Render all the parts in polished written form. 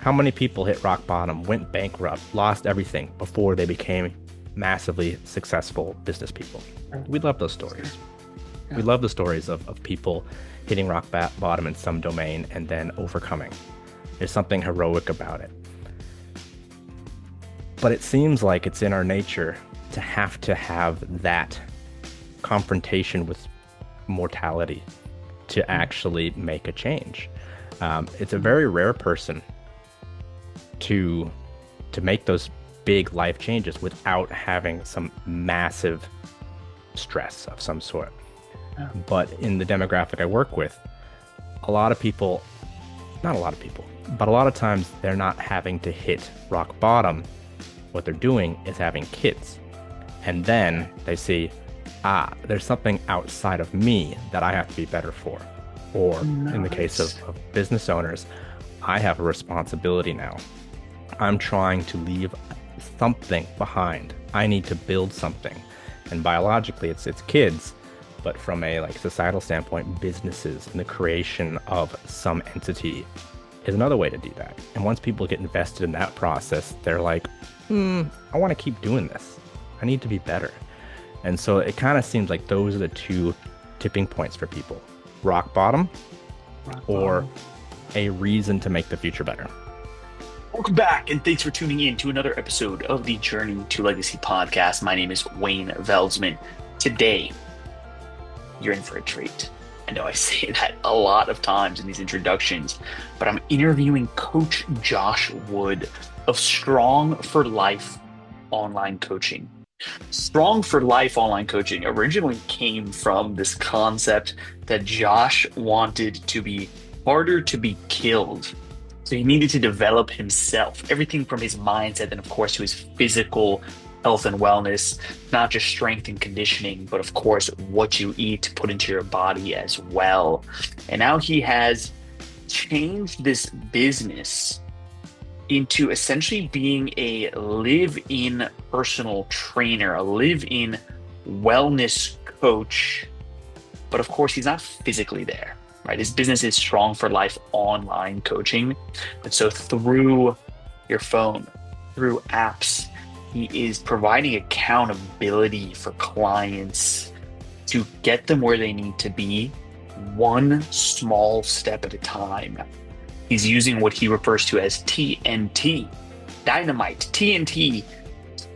How many people hit rock bottom, went bankrupt, lost everything before they became massively successful business people? We love those stories. We Yeah. love the stories of people hitting bottom in some domain and then overcoming. There's something heroic about it. But it seems like it's in our nature to have that confrontation with mortality to actually make a change. It's a very rare person to make those big life changes without having some massive stress of some sort. Yeah. But in the demographic I work with, a lot of people, not a lot of people, but a lot of times they're not having to hit rock bottom. What they're doing is having kids. And then they see, there's something outside of me that I have to be better for. Or in the case Nice. of business owners, I have a responsibility now. I'm trying to leave something behind. I need to build something. And biologically, it's kids, but from a like societal standpoint, businesses and the creation of some entity is another way to do that. And once people get invested in that process, they're like, I want to keep doing this. I need to be better. And so it kind of seems like those are the two tipping points for people. Rock bottom Rock or bottom. a reason to make the future better. Welcome back, and thanks for tuning in to another episode of the Journey to Legacy podcast. My name is Wayne Veldsman. Today, you're in for a treat. I know I say that a lot of times in these introductions, but I'm interviewing Coach Josh Wood of Strong for Life online coaching. Strong for Life online coaching originally came from this concept that Josh wanted to be harder to be killed. So he needed to develop himself, everything from his mindset and, of course, to his physical health and wellness, not just strength and conditioning, but, of course, what you eat to put into your body as well. And now he has changed this business into essentially being a live-in personal trainer, a live-in wellness coach. But of course, he's not physically there, right? His business is Strong for Life online coaching. And so through your phone, through apps, he is providing accountability for clients to get them where they need to be, one small step at a time. He's using what he refers to as TNT, dynamite, TNT,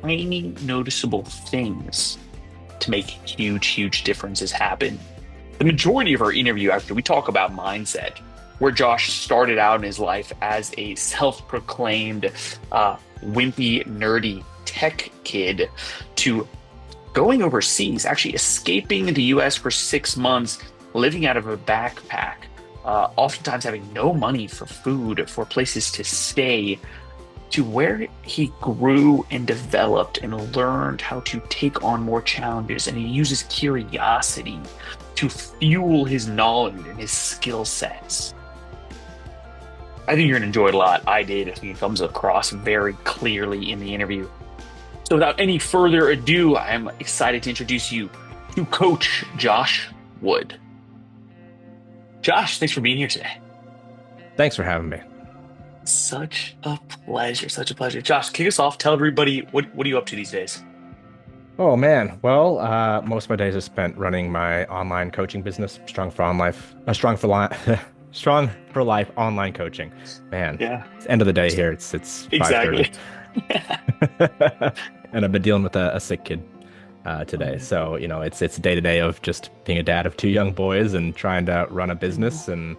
tiny noticeable things to make huge, huge differences happen. The majority of our interview, after we talk about mindset, where Josh started out in his life as a self-proclaimed wimpy, nerdy tech kid, to going overseas, actually escaping the US for 6 months, living out of a backpack, oftentimes having no money for food, for places to stay, to where he grew and developed and learned how to take on more challenges. And he uses curiosity to fuel his knowledge and his skill sets. I think you're going to enjoy it a lot. I did. I think it comes across very clearly in the interview. So without any further ado, I'm excited to introduce you to Coach Josh Wood. Josh, thanks for being here today. Thanks for having me. Such a pleasure. Such a pleasure. Josh, kick us off. Tell everybody what are you up to these days? Oh man, well, most of my days are spent running my online coaching business, Strong for Life, Strong for Life online coaching. Man, Yeah, it's end of the day here. It's 5:30, exactly. and I've been dealing with a sick kid today. Um, So it's day to day of just being a dad of two young boys and trying to run a business and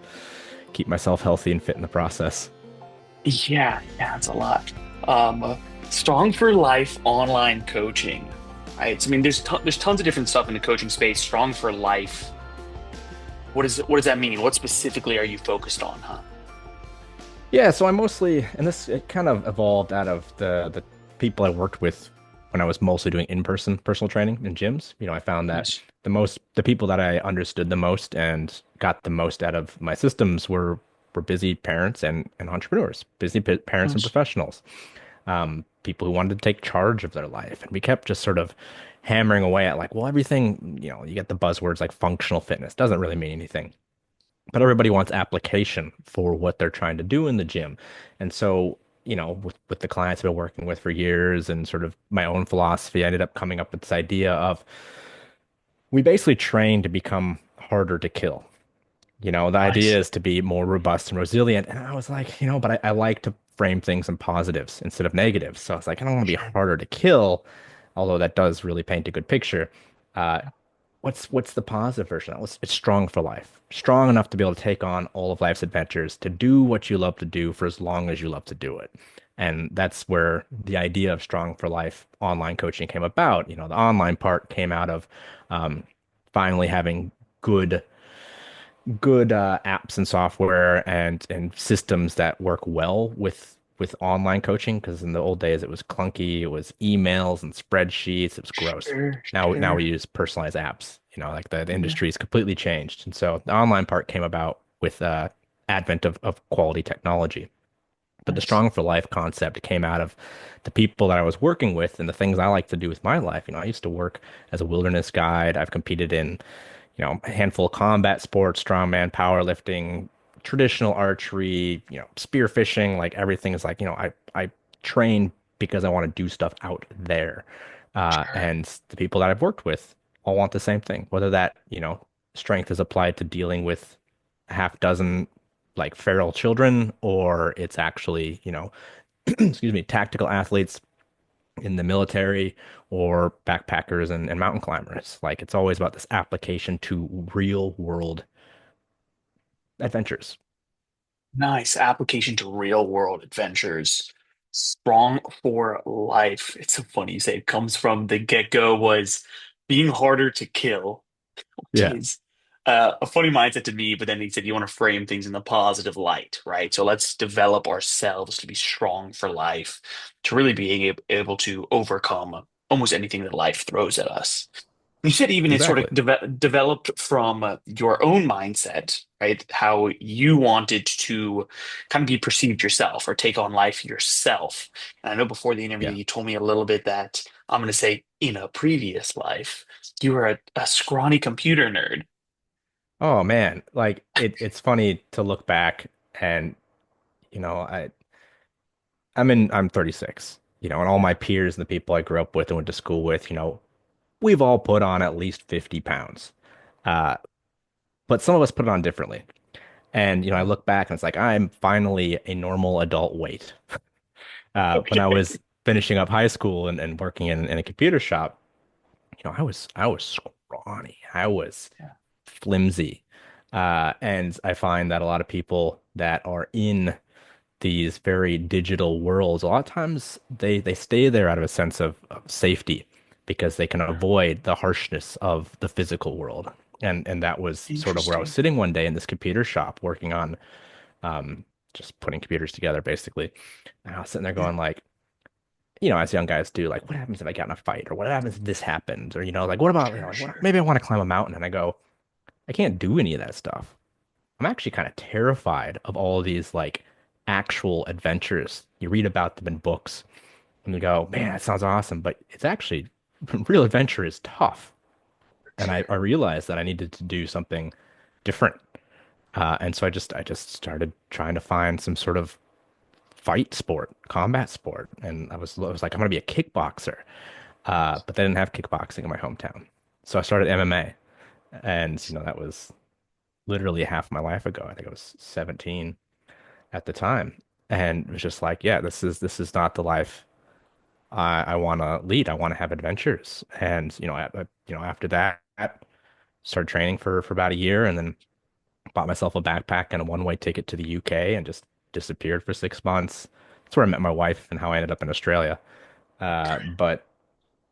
keep myself healthy and fit in the process. yeah, it's a lot. Strong for Life online coaching. Right. So, I mean, there's tons of different stuff in the coaching space. Strong for Life. What does that mean? What specifically are you focused on, huh? Yeah, so I mostly, and this it kind of evolved out of the people I worked with when I was mostly doing in-person personal training in gyms. I found that Nice. the people that I understood the most and got the most out of my systems were busy parents and entrepreneurs, busy parents and Nice. professionals, people who wanted to take charge of their life. And we kept just sort of hammering away at like, well, everything, you get the buzzwords like functional fitness doesn't really mean anything. but everybody wants application for what they're trying to do in the gym. And so, with the clients I've been working with for years and sort of my own philosophy, I ended up coming up with this idea of we basically train to become harder to kill. The idea Nice. is to be more robust and resilient. And I was like, but I like to frame things in positives instead of negatives. So I was like, I don't want to be Sure. harder to kill, although that does really paint a good picture. Uh, what's the positive version? It's strong for life, strong enough to be able to take on all of life's adventures, to do what you love to do for as long as you love to do it. And that's where the idea of strong for life online coaching came about. The online part came out of um, finally having good apps and software and systems that work well with online coaching, because in the old days it was clunky, it was emails and spreadsheets, it was gross. Sure. Now we Sure. use personalized apps. Like the Yeah. industry is completely changed, and so the online part came about with advent of quality technology. But the Nice. strong for life concept came out of the people that I was working with and the things I like to do with my life. I used to work as a wilderness guide. I've competed in a handful of combat sports, strongman, powerlifting, traditional archery, spearfishing, like everything is like, I train because I want to do stuff out there. Sure. And the people that I've worked with all want the same thing, whether that, strength is applied to dealing with a half dozen like feral children, or it's actually, excuse me, tactical athletes in the military or backpackers and mountain climbers. Like it's always about this application to real world adventures. Nice application to real world adventures. Strong for life. It's so funny you say it comes from the get-go was being harder to kill, which Yeah, is a funny mindset to me, but then he said you want to frame things in the positive light, right? So let's develop ourselves to be strong for life, to really being able to overcome almost anything that life throws at us. You said even it sort of exactly. developed from your own mindset, right? How you wanted to kind of be perceived yourself or take on life yourself. And I know before the interview, Yeah. you told me a little bit that I'm going to say in a previous life, you were a scrawny computer nerd. Oh man, like it's funny to look back and you know, I I'm 36, and all Yeah. my peers and the people I grew up with and went to school with, we've all put on at least 50 pounds. Uh, but some of us put it on differently. And I look back and it's like I'm finally a normal adult weight. When I Okay. was finishing up high school and working in a computer shop, I was scrawny. I was Yeah. flimsy. And I find that a lot of people that are in these very digital worlds, a lot of times they stay there out of a sense of safety because they can avoid the harshness of the physical world. And that was sort of where I was Interesting. sitting one day in this computer shop working on just putting computers together basically. And I was sitting there Yeah. going like, as young guys do, like, what happens if I get in a fight? Or what happens if this happens? Or, like, what about, Sure, like, sure. maybe I want to climb a mountain. And I go, I can't do any of that stuff. I'm actually kind of terrified of all of these, like, actual adventures. You read about them in books and you go, man, that sounds awesome. But it's actually, real adventure is tough. And I Sure. realized that I needed to do something different. And so I just started trying to find some sort of fight sport, combat sport. And I was like, I'm gonna be a kickboxer. But they didn't have kickboxing in my hometown. So I started MMA. And, that was literally half my life ago. I think I was 17 at the time. And it was just like, yeah, this is not the life I want to lead. I want to have adventures. And, after that, started training for about a year and then bought myself a backpack and a one-way ticket to the UK and just disappeared for 6 months. That's where I met my wife and how I ended up in Australia. But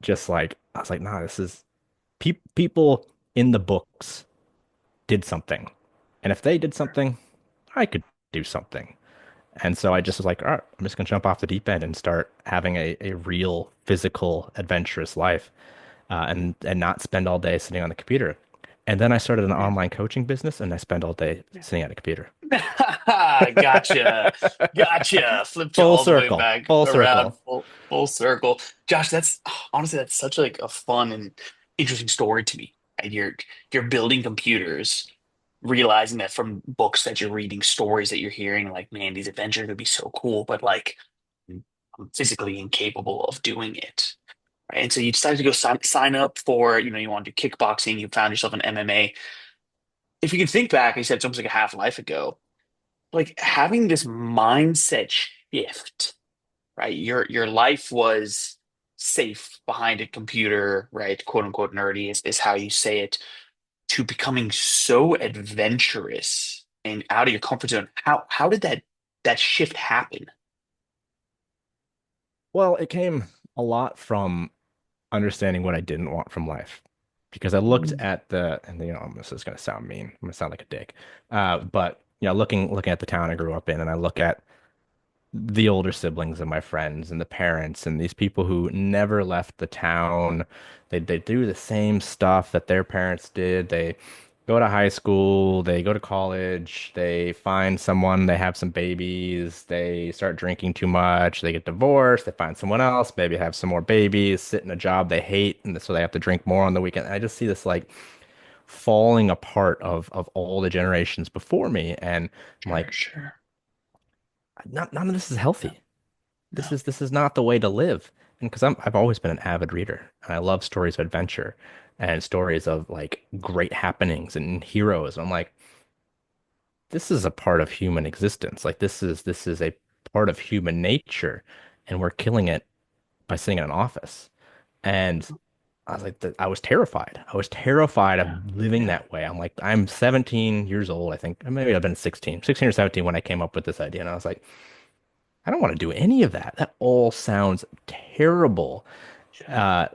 just like I was like, nah, this is people in the books did something, and if they did something, I could do something. And so I just was like, all right, I'm just gonna jump off the deep end and start having a real physical adventurous life, and not spend all day sitting on the computer. And then I started an Yeah. online coaching business, and I spend all day sitting at a computer. Gotcha. Gotcha. Flipped you Full all the way circle, back full around circle. full circle. Josh, that's honestly that's such like a fun and interesting story to me. And you're building computers, realizing that from books that you're reading, stories that you're hearing, like, man, these adventures would be so cool, but like I'm physically incapable of doing it. Right? And so you decided to go sign up for, you want to do kickboxing, you found yourself in MMA. If you can think back, you said it's almost like a half life ago, like having this mindset shift, right? Your life was safe behind a computer, right? Quote unquote nerdy is how you say it, to becoming so adventurous and out of your comfort zone. How did that shift happen? Well, it came a lot from understanding what I didn't want from life. Because I looked Mm, at and this is going to sound mean. I'm going to sound like a dick. But looking at the town I grew up in, and I look at the older siblings of my friends and the parents and these people who never left the town. They do the same stuff that their parents did. They go to high school, they go to college, they find someone, they have some babies, they start drinking too much, they get divorced, they find someone else, maybe have some more babies, sit in a job they hate, and so they have to drink more on the weekend. I just see this like falling apart of all the generations before me, and I'm sure, like, sure. none of this is No, healthy. This no. is not the way to live. And because I've always been an avid reader and I love stories of adventure and stories of like great happenings and heroes. I'm like, this is a part of human existence. Like this is a part of human nature, and we're killing it by sitting in an office. And I was like, I was terrified. I was terrified Yeah, of living yeah, that way. I'm like, I'm 17 years old, I think. Maybe I've been 16 or 17 when I came up with this idea. And I was like, I don't want to do any of that. That all sounds terrible. yeah. Uh,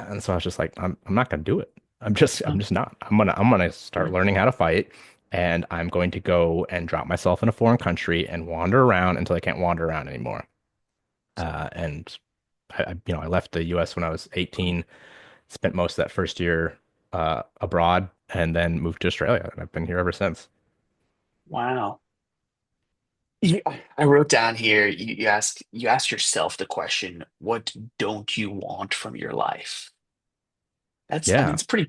and so I was just like, I'm not gonna do it. I'm No, just not. I'm gonna start no. learning how to fight, and I'm going to go and drop myself in a foreign country and wander around until I can't wander around anymore. And I left the U.S. when I was 18, spent most of that first year abroad, and then moved to Australia, and I've been here ever since. Wow. I wrote down here, you ask yourself the question, what don't you want from your life? I mean, Yeah, it's pretty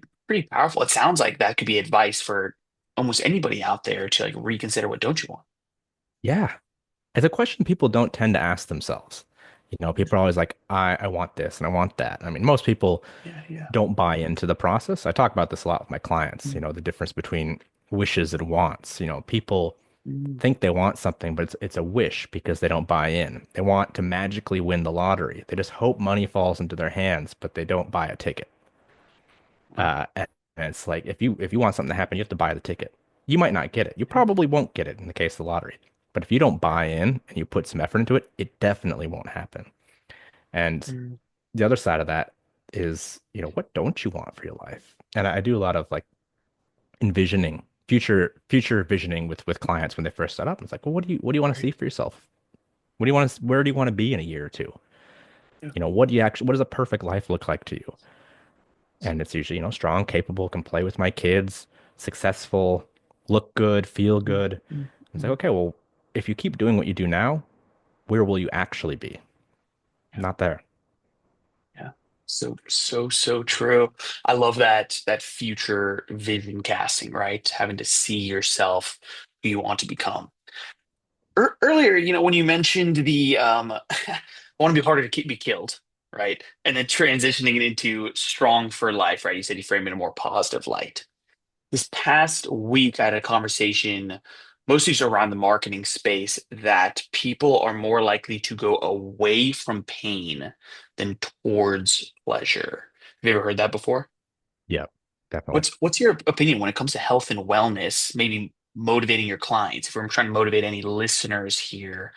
powerful. It sounds like that could be advice for almost anybody out there to like reconsider what don't you want. yeah. It's a question people don't tend to ask themselves. People are always like, I want this and I want that. I mean, most people Yeah, yeah. don't buy into the process. I talk about this a lot with my clients, Mm, the difference between wishes and wants. People mm, think they want something, but it's a wish because they don't buy in. They want to magically win the lottery. They just hope money falls into their hands, but they don't buy a ticket. wow. And it's like if you want something to happen, you have to buy the ticket. You might not get it. You Yeah. probably won't get it in the case of the lottery. But if you don't buy in and you put some effort into it, it definitely won't happen. And Mm, the other side of that is, what don't you want for your life? And I do a lot of like envisioning, future visioning with clients when they first start up. It's like, well, what do you want to right. see for yourself? What do you want to where do you want to be in a year or two? Yeah. What does a perfect life look like to you? And it's usually, strong, capable, can play with my kids, successful, look good, feel Mm, good. mm, It's like, mm. okay, well, if you keep doing what you do now, where will you actually be? Yeah, Not there. yeah. So true. I love that future vision casting, right? Having to see yourself who you want to become. Earlier, when you mentioned the want to be harder to be killed, right? And then transitioning it into strong for life, right? You said you frame it in a more positive light. This past week, I had a conversation, mostly just around the marketing space, that people are more likely to go away from pain than towards pleasure. Have you ever heard that before? Yeah, definitely. What's your opinion when it comes to health and wellness, maybe motivating your clients? If I'm trying to motivate any listeners here,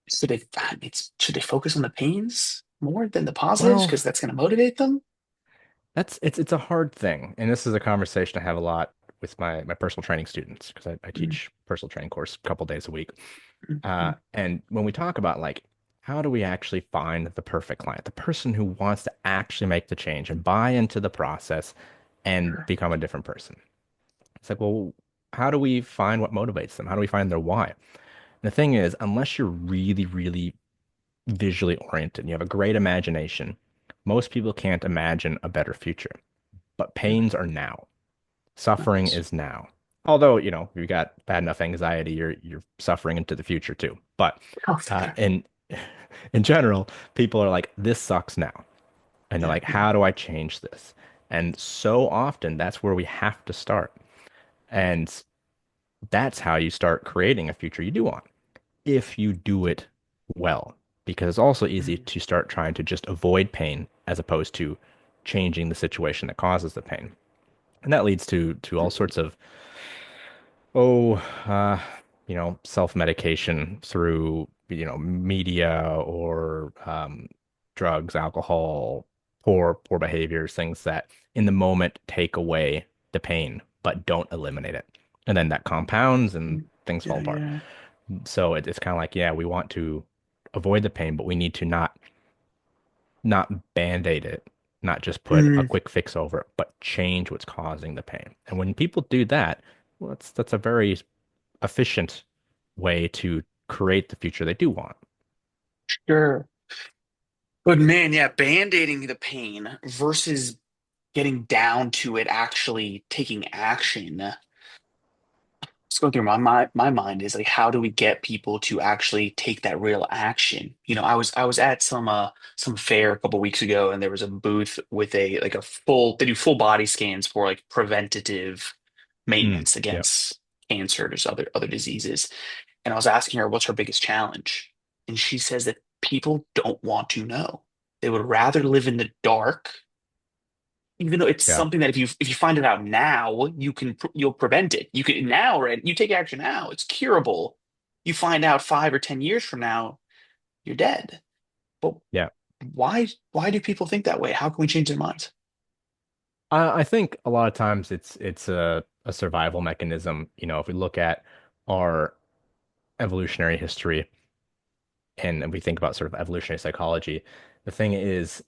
should they focus on the pains more than the positives Well, because that's going to motivate them? it's a hard thing. And this is a conversation I have a lot with my personal training students because I Mm, teach personal training course a couple days a week. mm, mm. And when we talk about like, how do we actually find the perfect client, the person who wants to actually make the change and buy into the process and Sure. become a different person? It's like, well, how do we find what motivates them? How do we find their why? And the thing is, unless you're really, really visually oriented, and you have a great imagination, most people can't imagine a better future. But Yeah. pains are now. Suffering Nice. is now. Although, if you got bad enough anxiety, you're suffering into the future too. But Oh, in in general, people are like, this sucks now. And they're yeah, like, yeah. how do I change this? And so often that's where we have to start. And that's how you start creating a future you do want, if you do it well. Because it's also easy Mm, to start trying to just avoid pain as opposed to changing the situation that causes the pain. And that leads to all sorts of oh, uh, self-medication through, media or drugs, alcohol, poor behaviors, things that in the moment take away the pain, but don't eliminate it. And then that compounds and mm. things fall Yeah, apart. yeah. So it's kind of like, yeah, we want to avoid the pain, but we need to not band-aid it, not just put a Mm, quick fix over it, but change what's causing the pain. And when people do that, well, that's a very efficient way to create the future they do want. sure. But man, yeah, band-aiding the pain versus getting down to it, actually taking action. What's going through my mind is like, how do we get people to actually take that real action? I was at some fair a couple weeks ago, and there was a booth with a like a full they do full body scans for like preventative Mm, maintenance yep. against cancer, there's other diseases. And I was asking her what's her biggest challenge, and she says that people don't want to know. They would rather live in the dark, even though it's Yeah. something that if you find it out now, you'll prevent it. You can now, right? You take action now, it's curable. You find out 5 or 10 years from now, you're dead. But Yeah. why do people think that way? How can we change their minds? I think a lot of times it's a survival mechanism. If we look at our evolutionary history and we think about sort of evolutionary psychology, the thing is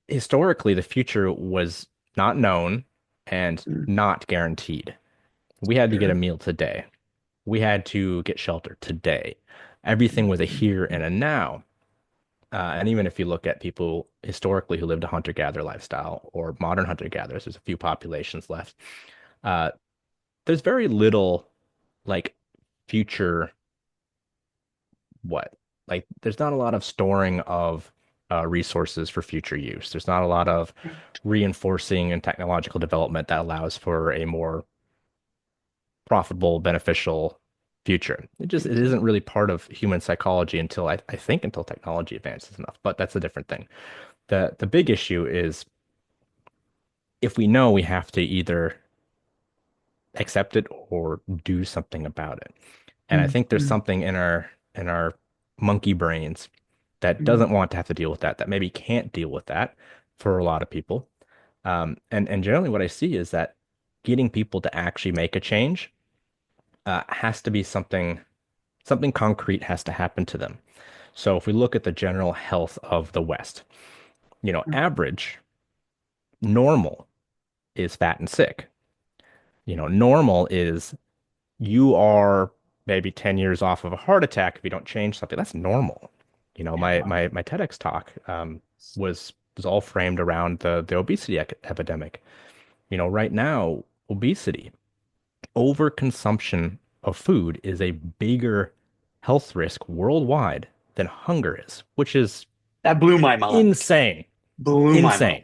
historically the future was not known and Mm, not guaranteed. We had to get a sure. meal today. We had to get shelter today. Everything Mm, was a mm, here and mm, a now. And even if you look at people historically who lived a hunter-gatherer lifestyle or modern hunter-gatherers, there's a few populations left. Uh, there's very little like future what? Like there's not a lot of storing of resources for future use. There's not a lot of right. reinforcing and technological development that allows for a more profitable, beneficial future. It Future. isn't really part of human psychology until I think until technology advances enough, but that's a different thing. The big issue is if we know we have to either accept it or do something about it. And I Mm, think there's mm, something in our monkey brains that mm, doesn't want to have to deal with that, that maybe can't deal with that for a lot of people. And generally what I see is that getting people to actually make a change has to be something concrete has to happen to them. So if we look at the general health of the West, mm. average, normal is fat and sick. Normal is you are maybe 10 years off of a heart attack if you don't change something. That's normal. Yeah, My TEDx talk was all framed around the obesity epidemic. Right now, obesity, overconsumption of food is a bigger health risk worldwide than hunger is, which is that blew my mind. insane. Blew my mind. Insane.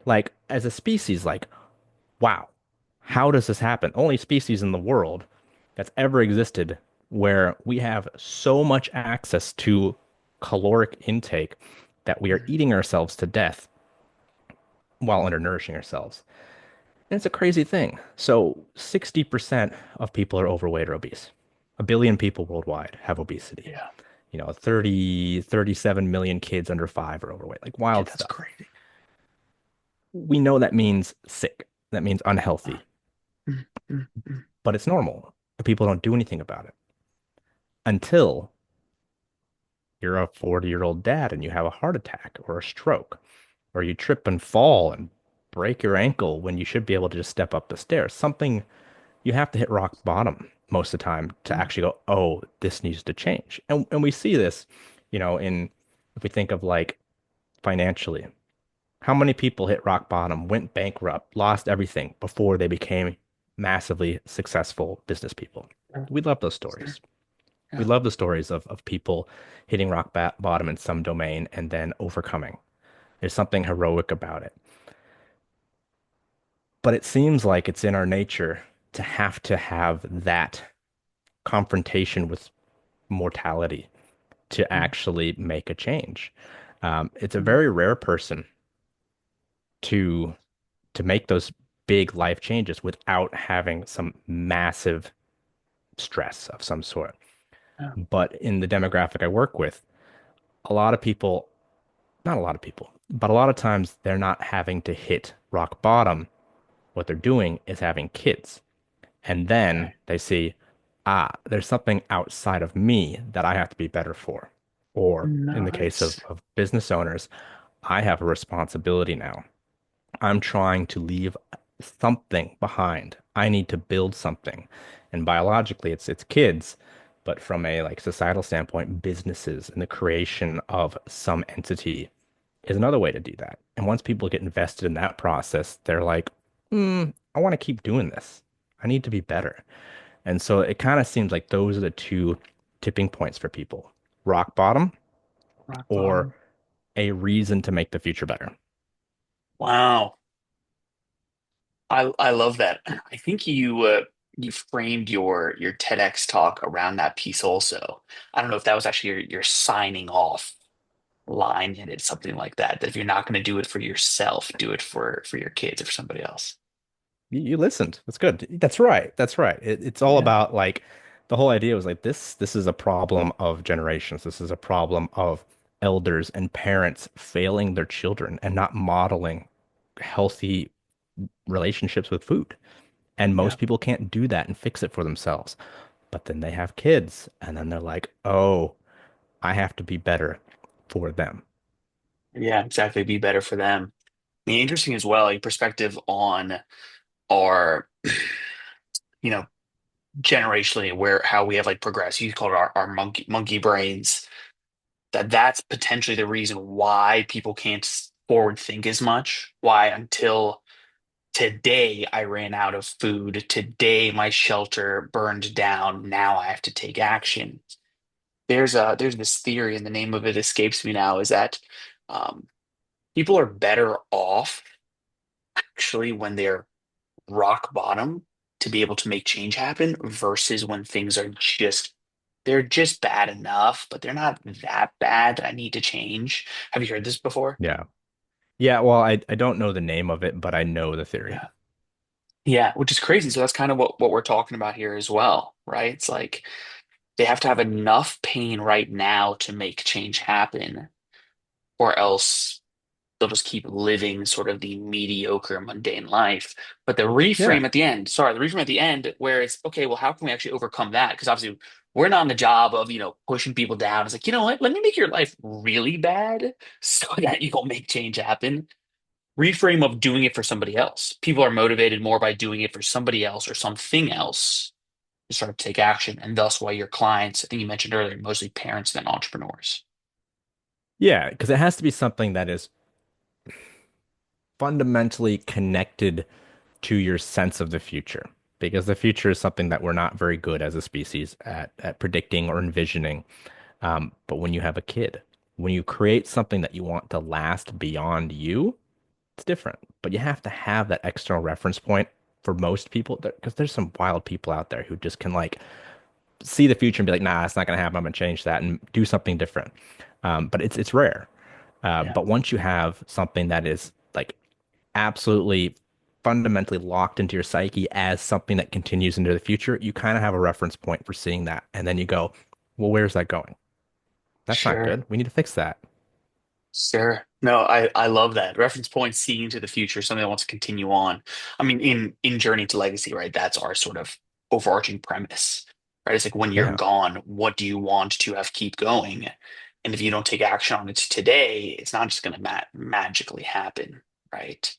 Like, as a species, like, wow, how does this happen? Only species in the world that's ever existed where we have so much access to caloric intake that we are Mm, eating ourselves to death while undernourishing ourselves. And it's a crazy thing. So 60% of people are overweight or obese. A billion people worldwide have obesity. yeah, 37 million kids under 5 are overweight. Like yeah, wild that's stuff. crazy. We know that means sick. That means Uh, unhealthy, mm, mm, mm. but it's normal. People don't do anything about it until you're a 40-year-old dad and you have a heart attack or a stroke, or you trip and fall and break your ankle when you should be able to just step up the stairs. Something you have to hit rock bottom most of the time to Mm, actually go, oh, this needs to change. And we see this, in if we think of like financially. How many people hit rock bottom, went bankrupt, lost everything before they became massively successful business people? Sure, We love those sure. stories. We Yeah. love the stories of people hitting bottom in some domain and then overcoming. There's something heroic about it. But it seems like it's in our nature to have that confrontation with mortality to Mm, actually make a change. It's a mm, very rare person to to make those big life changes without having some massive stress of some sort. yeah. But in the demographic I work with, a lot of people, not a lot of people, but a lot of times they're not having to hit rock bottom. What they're doing is having kids. And then Okay. they see, there's something outside of me that I have to be better for. Or in the case Nice. of business owners, I have a responsibility now. I'm trying to leave something behind. I need to build something. And biologically, it's kids, but from a like societal standpoint, businesses and the creation of some entity is another way to do that. And once people get invested in that process, they're like, I want to keep doing this. I need to be better. And so it kind of seems like those are the two tipping points for people. Rock bottom Rock or bottom. a reason to make the future better. Wow. I love that. I think you framed your TEDx talk around that piece also. I don't know if that was actually your signing off line in it, something like that. That if you're not going to do it for yourself, do it for your kids or for somebody else. You listened. That's good. That's right. That's right. It's all Yeah. about like the whole idea was like this is a problem of generations. This is a problem of elders and parents failing their children and not modeling healthy relationships with food. And Yeah. most people can't do that and fix it for themselves. But then they have kids and then they're like, "Oh, I have to be better for them." Yeah, exactly. Be better for them. I mean, interesting as well, your perspective on our, you know, generationally where how we have like progressed. You call it our monkey brains. That's potentially the reason why people can't forward think as much. Why until today I ran out of food. Today my shelter burned down. Now I have to take action. There's this theory, and the name of it escapes me now, is that um, people are better off actually when they're rock bottom to be able to make change happen versus when things are just they're just bad enough, but they're not that bad that I need to change. Have you heard this before? Yeah. Yeah, well, I don't know the name of it, but I know the theory. Yeah. Yeah, which is crazy. So that's kind of what we're talking about here as well, right? It's like they have to have enough pain right now to make change happen, or else they'll just keep living sort of the mediocre, mundane life. But the Yeah. reframe at the end, sorry, the reframe at the end, where it's okay, well, how can we actually overcome that? Because obviously, we're not in the job of, pushing people down. It's like, you know what? Let me make your life really bad so that you'll make change happen. Reframe of doing it for somebody else. People are motivated more by doing it for somebody else or something else to start to take action. And thus why your clients, I think you mentioned earlier, mostly parents than entrepreneurs. Yeah, because it has to be something that is fundamentally connected to your sense of the future. Because the future is something that we're not very good as a species at predicting or envisioning. But when you have a kid, when you create something that you want to last beyond you, it's different. But you have to have that external reference point for most people, because there's some wild people out there who just can like see the future and be like, nah, it's not going to happen. I'm going to change that and do something different. But it's rare. Yeah, But once you have something that is like absolutely fundamentally locked into your psyche as something that continues into the future, you kind of have a reference point for seeing that. And then you go, well, where's that going? That's not sure. good. We need to fix that. Sure. No, I love that. Reference point, seeing into the future, something that wants to continue on. I mean, in Journey to Legacy, right? That's our sort of overarching premise, right? It's like when you're Yeah, gone, what do you want to have keep going? And if you don't take action on it today, it's not just going to magically happen, right?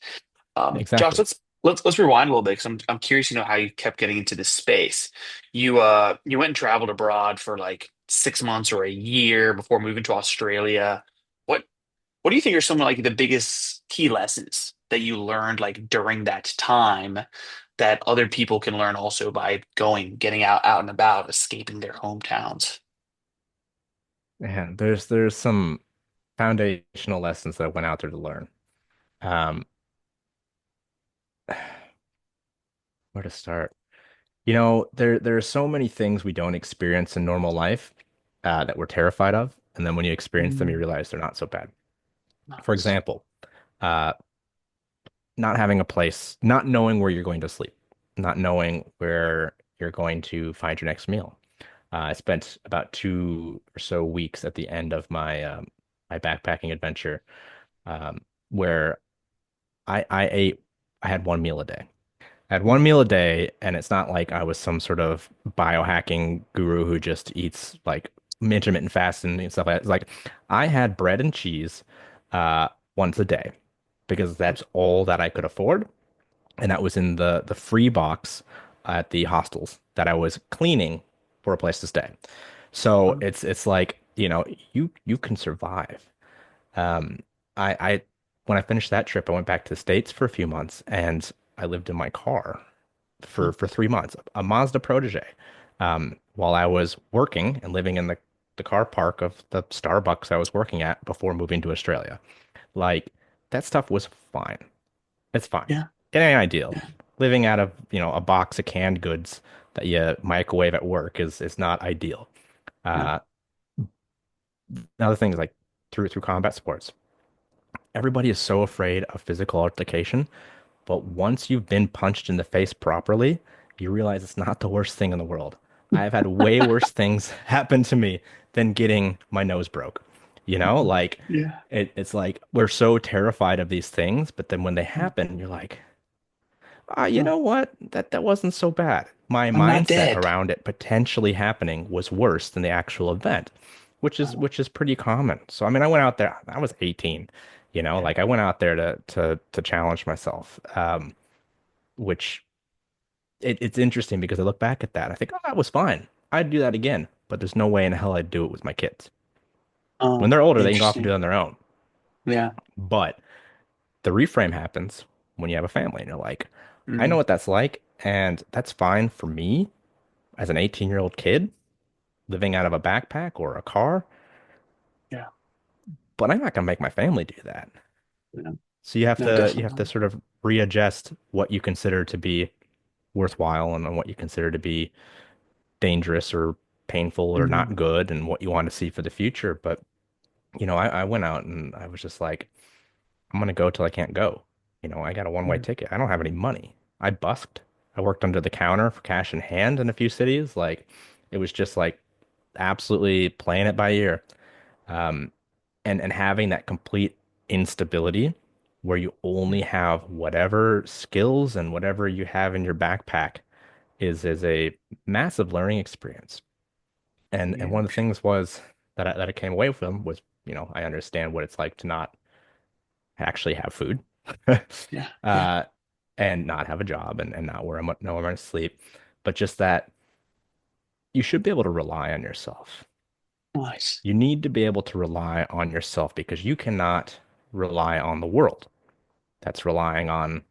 Josh, exactly. let's rewind a little bit because I'm curious to know how you kept getting into this space. You went and traveled abroad for like 6 months or a year before moving to Australia. What What do you think are some of like the biggest key lessons that you learned like during that time that other people can learn also by getting out and about, escaping their hometowns? Man, there's some foundational lessons that I went out there to learn. Um, where to start? There are so many things we don't experience in normal life that we're terrified of, and then when you experience them, you Mm, realize they're not so bad. For nice. example, uh, not having a place, not knowing where you're going to sleep, not knowing where you're going to find your next meal. I spent about 2 or so weeks at the end of my backpacking adventure, where I ate, I had one meal a day. I had one Mm, meal a day, and it's not like I was some sort of biohacking guru who just eats like intermittent fasting and stuff like that. It's like I had bread and cheese uh, once a day because that's all that I could afford, and that was in the free box at the hostels that I was cleaning for a place to stay. So mm, it's like, you can survive. Um, I when I finished that trip, I went back to the States for a few months and I lived in my car mm, for 3 months, a Mazda Protege, while I was working and living in the car park of the Starbucks I was working at before moving to Australia. Like that stuff was fine. It's fine. yeah, It ain't ideal. yeah, Living out of, a box of canned goods that you microwave at work is not ideal. yeah. Uh, Another thing is like through combat sports. Everybody is so afraid of physical altercation, but once you've been punched in the face properly, you realize it's not the worst thing in the world. I've had way worse things happen to me than getting my nose broke. Like Yeah. it's like we're so terrified of these things, but then when they Mm, happen, you're like, you mm. know what? That wasn't so bad. My I'm not mindset dead. around it potentially happening was worse than the actual event, which is Oh, which is pretty common. So I mean, I went out there. I was 18, yeah. like I went out there to challenge myself. Which it's interesting because I look back at that. I think, oh, that was fine. I'd do that again, but there's no way in hell I'd do it with my kids. When Oh, they're older, they can go off and do interesting. it on their own. Yeah. But the reframe happens when you have a family and you're like, I know Mm, what that's like, and that's fine for me as an 18-year-old kid living out of a backpack or a car, yeah. but I'm not gonna make my family do that. Yeah. So you have to No, sort of readjust what you consider to be worthwhile and what you consider to be dangerous or painful or not definitely. good and what you want to see for the future. But I went out and I was just like, I'm gonna go till I can't go. I got a one-way Mm, ticket. I don't have any money. I busked. I worked under the counter for cash in hand in a few cities. Like it was just like absolutely playing it by ear. Um, and having that complete instability where you only mm. have whatever skills and whatever you have in your backpack is a massive learning experience. And Yeah. one of the things was that I came away from was, I understand what it's like to not actually have food, Yeah. Yeah. uh, and not have a job and not know where I'm going to sleep, but just that you should be able to rely on yourself. Nice. You need to be able to rely on yourself because you cannot rely on the world. That's relying on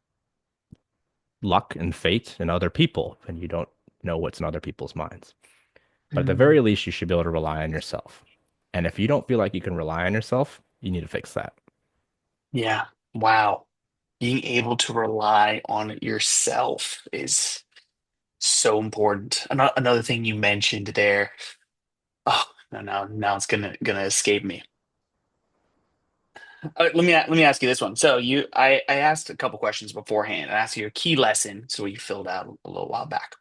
luck and fate and other people, and you don't know what's in other people's minds. But at the Mm, very least, you should be able to rely on yourself. And if you don't feel like you can rely on yourself, you need to fix that. yeah. Wow. Being able to rely on yourself is so important. Another thing you mentioned there. Oh, no, now it's gonna escape me. Let me ask you this one. So I asked a couple questions beforehand. I asked you a key lesson, so you filled out a little while back.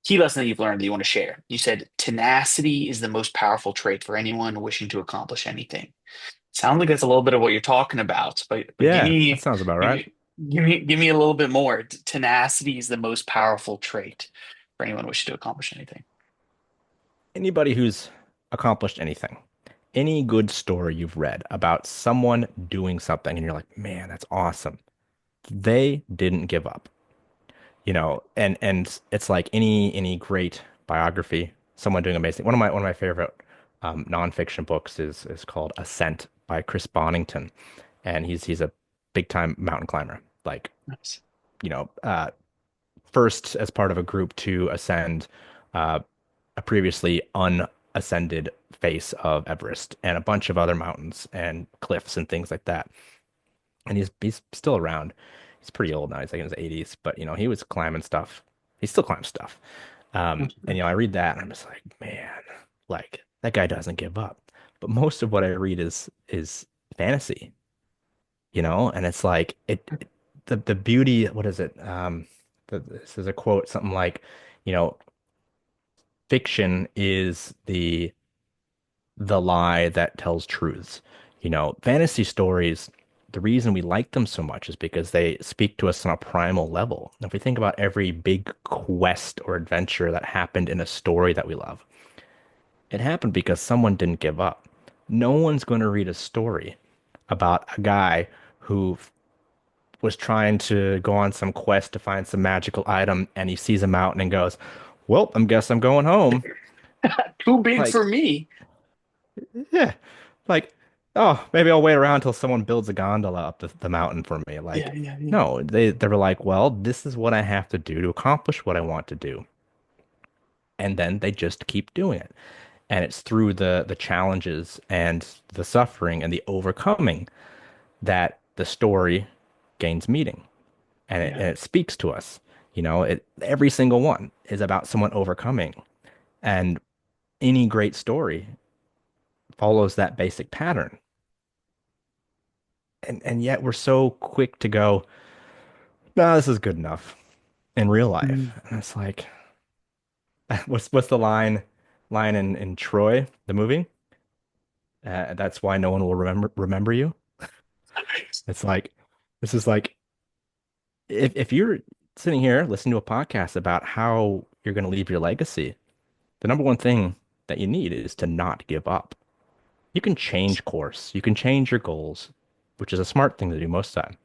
Key lesson that you've learned that you want to share. You said tenacity is the most powerful trait for anyone wishing to accomplish anything. Sounds like that's a little bit of what you're talking about, but Yeah, that sounds about give right. me give me a little bit more. Tenacity is the most powerful trait for anyone wishing to accomplish anything. Anybody who's accomplished anything, any good story you've read about someone doing something and you're like, man, that's awesome. They didn't give up. And it's like any great biography, someone doing amazing. One of my favorite nonfiction books is called Ascent by Chris Bonington, and he's a big time mountain climber. Like, Nice. you know, first as part of a group to ascend uh, a previously unascended face of Everest and a bunch of other mountains and cliffs and things like that. And he's still around. He's pretty old now. He's like in his 80s, but he was climbing stuff. He still climbs stuff. And I read that and I'm just like, man, like that guy doesn't give up. But most of what I read is fantasy, and it's like the beauty, what is it? This is a quote, something like, you know, fiction is the lie that tells truths. Fantasy stories, the reason we like them so much is because they speak to us on a primal level. If we think about every big quest or adventure that happened in a story that we love, it happened because someone didn't give up. No one's going to read a story about a guy who was trying to go on some quest to find some magical item and he sees a mountain and goes, "Well, I guess I'm going home." Too big Like, for me. yeah, like, oh, maybe I'll wait around until someone builds a gondola up the mountain for me. Yeah, Like, yeah, yeah. no, they were like, well, this is what I have to do to accomplish what I want to do. And then they just keep doing it. And it's through the challenges and the suffering and the overcoming that the story gains meaning and Yeah, it speaks to us. Every single one is about someone overcoming. And any great story follows that basic pattern. And yet we're so quick to go, no, this is good enough in real life. Mm. And it's like, what's the line in Troy, the movie? That's why no one will remember you. It's like, this is like, if you're sitting here listening to a podcast about how you're going to leave your legacy, the number one thing that you need is to not give up. You can change course, you can change your goals, which is a smart thing to do most of the time.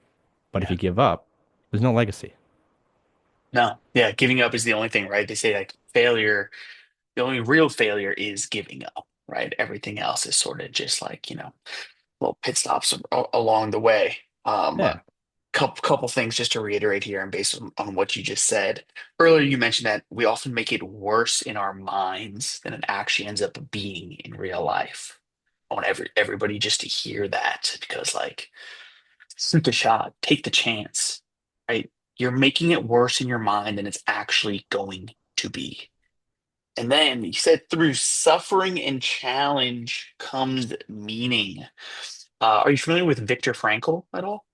But if Yeah. you give up, there's no legacy. No, yeah, giving up is the only thing, right? They say like failure, the only real failure is giving up, right? Everything else is sort of just like, little pit stops along the way. Yeah. Couple things just to reiterate here and based on what you just said. Earlier, you mentioned that we often make it worse in our minds than it actually ends up being in real life. I want everybody just to hear that because, like, shoot the shot, take the chance, right? You're making it worse in your mind than it's actually going to be. And then you said through suffering and challenge comes meaning. Are you familiar with Viktor Frankl at all?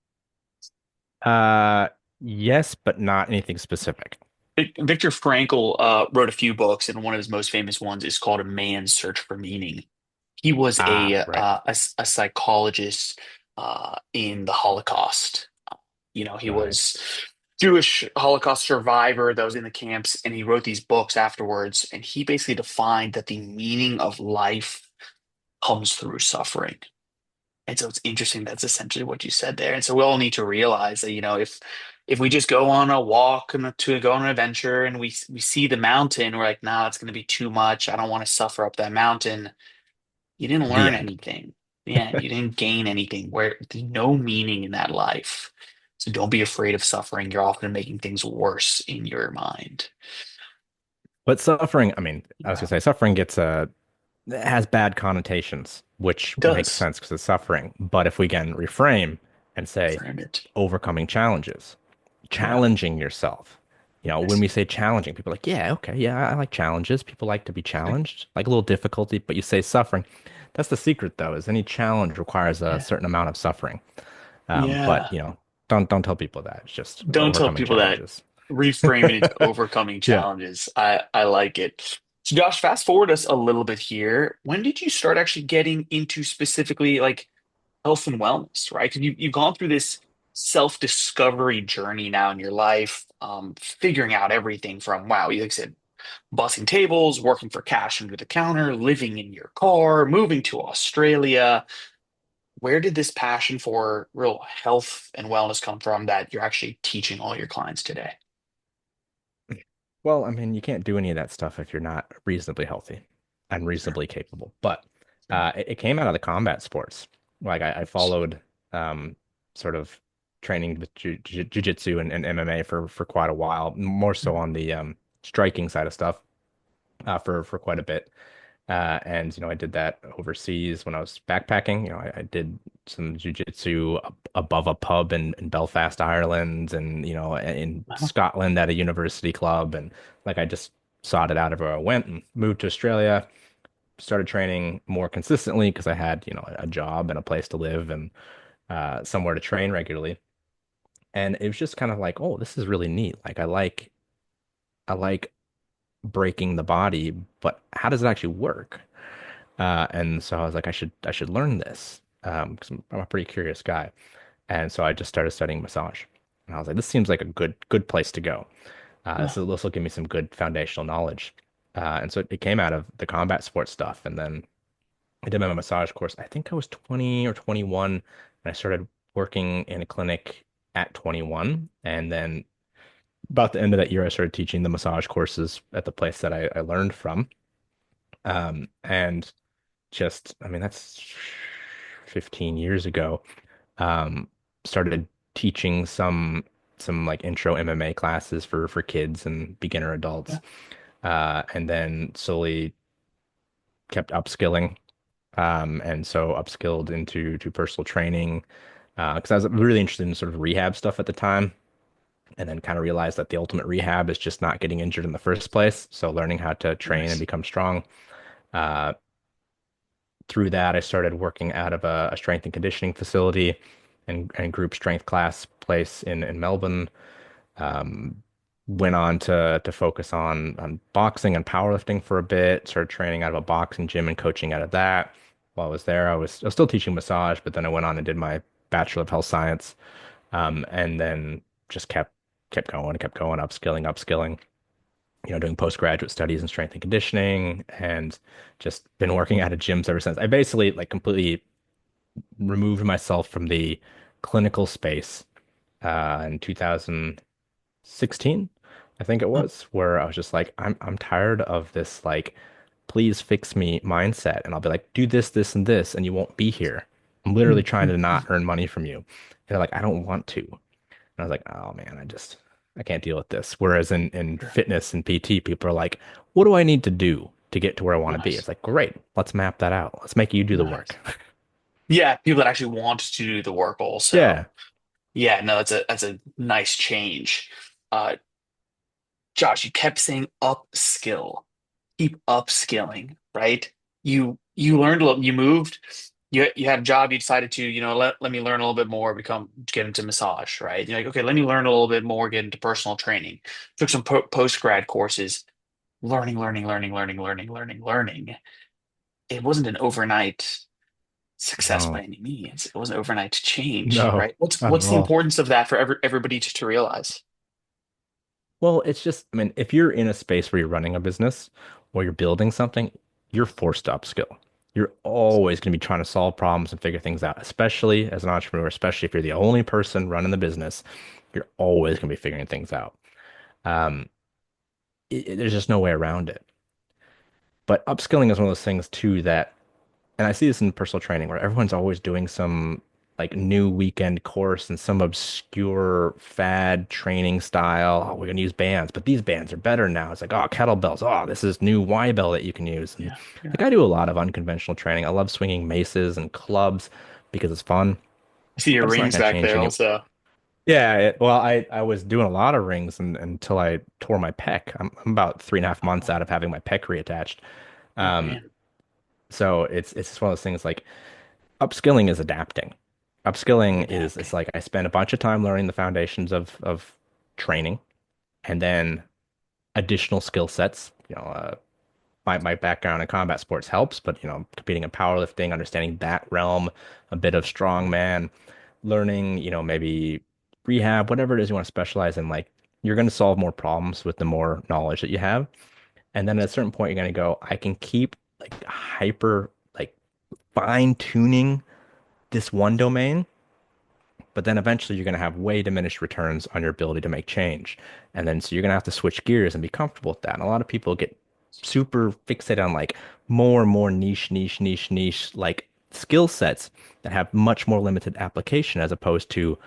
Uh, yes, but not anything specific. Viktor Frankl wrote a few books, and one of his most famous ones is called A Man's Search for Meaning. He was Ah, right. a psychologist in the Holocaust. He Got it. was Jewish Holocaust survivor that was in the camps, and he wrote these books afterwards. And he basically defined that the meaning of life comes through suffering. And so it's interesting. That's essentially what you said there. And so we all need to realize that, if we just go on a walk and to go on an adventure and we see the mountain, we're like, nah, it's going to be too much. I don't want to suffer up that mountain. You didn't The learn end. anything. Yeah, you didn't gain anything. Where there's no meaning in that life. So don't be afraid of suffering. You're often making things worse in your mind. But suffering, I mean, I was Yeah, gonna say suffering has bad connotations, which it makes does. sense because it's suffering. But if we can reframe and say Frame it. overcoming challenges, Yeah. challenging yourself. When Yes. we say challenging, people are like, yeah, okay, yeah, I like challenges. People like to be challenged, like a little difficulty, but you say suffering. That's the secret, though, is any challenge requires a Yeah. certain amount of suffering. But Yeah. don't tell people that. It's just Don't tell overcoming people that. challenges. Reframing it to overcoming Yeah. challenges. I like it. So Josh, fast forward us a little bit here. When did you start actually getting into specifically like health and wellness, right? Because you've gone through this self-discovery journey now in your life, figuring out everything from, wow, you like I said, bussing tables, working for cash under the counter, living in your car, moving to Australia. Where did this passion for real health and wellness come from that you're actually teaching all your clients today? Well, I mean, you can't do any of that stuff if you're not reasonably healthy and Sure, reasonably capable. But sure. it came out of the combat sports. Like I followed um, sort of training with jiu-jitsu and MMA for quite a while, more so on the striking side of stuff for quite a bit. And I did that overseas when I was backpacking. I did some jiu-jitsu above a pub in Belfast, Ireland, and in Uh-huh. Scotland at a university club. And like I just sought it out everywhere I went and moved to Australia, started training more consistently because I had, a job and a place to live and somewhere to train regularly. And it was just kind of like, oh, this is really neat. Like I like breaking the body, but how does it actually work? And so I was like, I should learn this because I'm a pretty curious guy. And so I just started studying massage. And I was like, this seems like a good place to go. Yeah. This will give me some good foundational knowledge. And so it came out of the combat sports stuff. And then I did my massage course. I think I was 20 or 21, and I started working in a clinic at 21. And then about the end of that year, I started teaching the massage courses at the place that I learned from. And just, I mean, that's 15 years ago. Um, Started teaching some like intro MMA classes for kids and beginner adults. Yeah. And then slowly kept upskilling. And so upskilled into personal training because I was really interested in sort of rehab stuff at the time, and then kind of realized that the ultimate rehab is just not getting injured in the first place. So learning how to train and Nice. become strong. Uh, Through that, I started working out of a strength and conditioning facility and group strength class place in Melbourne. Um, Went on to focus on boxing and powerlifting for a bit. Started training out of a boxing gym and coaching out of that. While I was there, I was still teaching massage, but then I went on and did my Bachelor of Health Science, and then just kept going, upskilling. Doing postgraduate studies in strength and conditioning, and just been working out of gyms ever since. I basically like completely removed myself from the clinical space in 2016, I think it Huh. was, where I was just like, I'm tired of this like, please fix me mindset. And I'll be like, do this, this, and this, and you won't be here. I'm literally Mm, trying mm, to not mm. earn money from you. And they're like, I don't want to. And I was like, oh man, I can't deal with this. Whereas in Sure. fitness and PT, people are like, what do I need to do to get to where I want to be? Nice. It's like, great, let's map that out. Let's make you do the Nice. work. Yeah, people that actually want to do the work also. Yeah. Yeah, no, that's a nice change. Uh, Josh, you kept saying upskill. Keep upskilling, right? You learned a little, you moved, you had a job, you decided to, let me learn a little bit more, get into massage, right? You're like, okay, let me learn a little bit more, get into personal training. Took some post grad courses, learning. It wasn't an overnight success by No, any means. It wasn't overnight change, no, right? What's not at what's the all. importance of that for everybody to realize? Well, it's just, I mean, if you're in a space where you're running a business or you're building something, you're forced to upskill. You're always going to be trying to solve problems and figure things out, especially as an entrepreneur, especially if you're the only person running the business, you're always going to be figuring things out. Um, there's just no way around it. But upskilling is one of those things too that, and I see this in personal training where everyone's always doing some like new weekend course and some obscure fad training style. Oh, we're gonna use bands, but these bands are better now. It's like, oh, kettlebells. Oh, this is new Y bell that you can use. And Yeah, yeah. like I do a lot of unconventional training. I love swinging maces and clubs because it's fun, I see your but it's not rings gonna back change there any. also. Yeah, well, I was doing a lot of rings until I tore my pec. I'm about 3.5 months Oh, out of having my pec reattached. oh Um, man, so it's just one of those things like upskilling is adapting. Upskilling is adapting. it's like I spend a bunch of time learning the foundations of training and then additional skill sets. My background in combat sports helps, but competing in powerlifting, understanding that realm, a bit of strongman, learning, maybe rehab, whatever it is you want to specialize in, like you're going to solve more problems with the more knowledge that you have. And then at a certain point, you're going to go, I can keep like hyper, like fine tuning this one domain, but then eventually you're going to have way diminished returns on your ability to make change. And then so you're going to have to switch gears and be comfortable with that. And a lot of people get super fixated on like more and more niche, like skill sets that have much more limited application as opposed to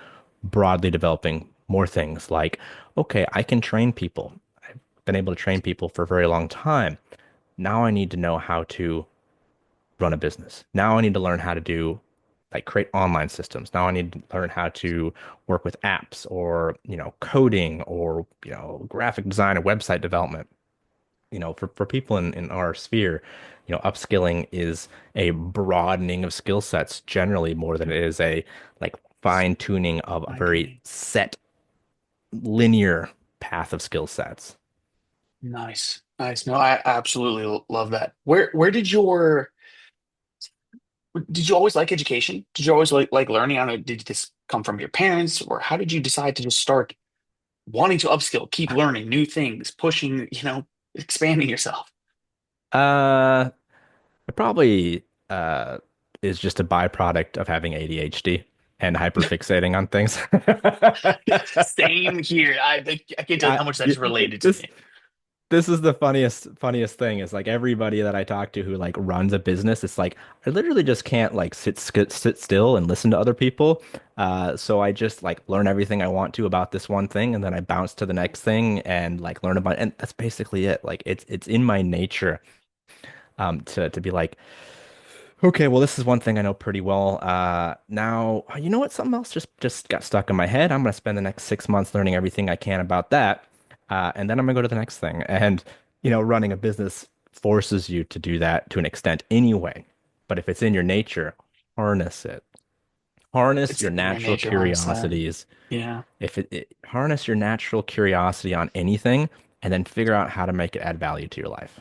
broadly developing more things like, okay, I can train people. I've been able to train people for a very long time. Now I need to know how to run a business. Now I need to learn how to do like create online systems. Now I need to learn how to work with apps or, coding or, graphic design or website development. For people in our sphere, upskilling is a broadening of skill sets generally more than it is a like fine tuning of a Fine very tuning. set linear path of skill sets. Nice. Nice. No, I absolutely love that. Where did you always like education? Did you always like learning? I don't know, did this come from your parents, or how did you decide to just start wanting to upskill, keep learning new things, pushing, expanding yourself? Uh, it probably is just a byproduct of having ADHD and hyperfixating on things. Same here. I can't tell you I, how much that's related to this me. this is the funniest thing is like everybody that I talk to who like runs a business, it's like I literally just can't like sit still and listen to other people. So I just like learn everything I want to about this one thing, and then I bounce to the next thing and like learn about, and that's basically it. Like it's in my nature to be like, okay, well, this is one thing I know pretty well. Now, you know what? Something else just got stuck in my head. I'm gonna spend the next 6 months learning everything I can about that, and then I'm gonna go to the next thing. And running a business forces you to do that to an extent anyway. But if it's in your nature, harness it. Harness It's your in your natural nature, harness that. curiosities. Yeah. If harness your natural curiosity on anything, and then figure out how to make it add value to your life.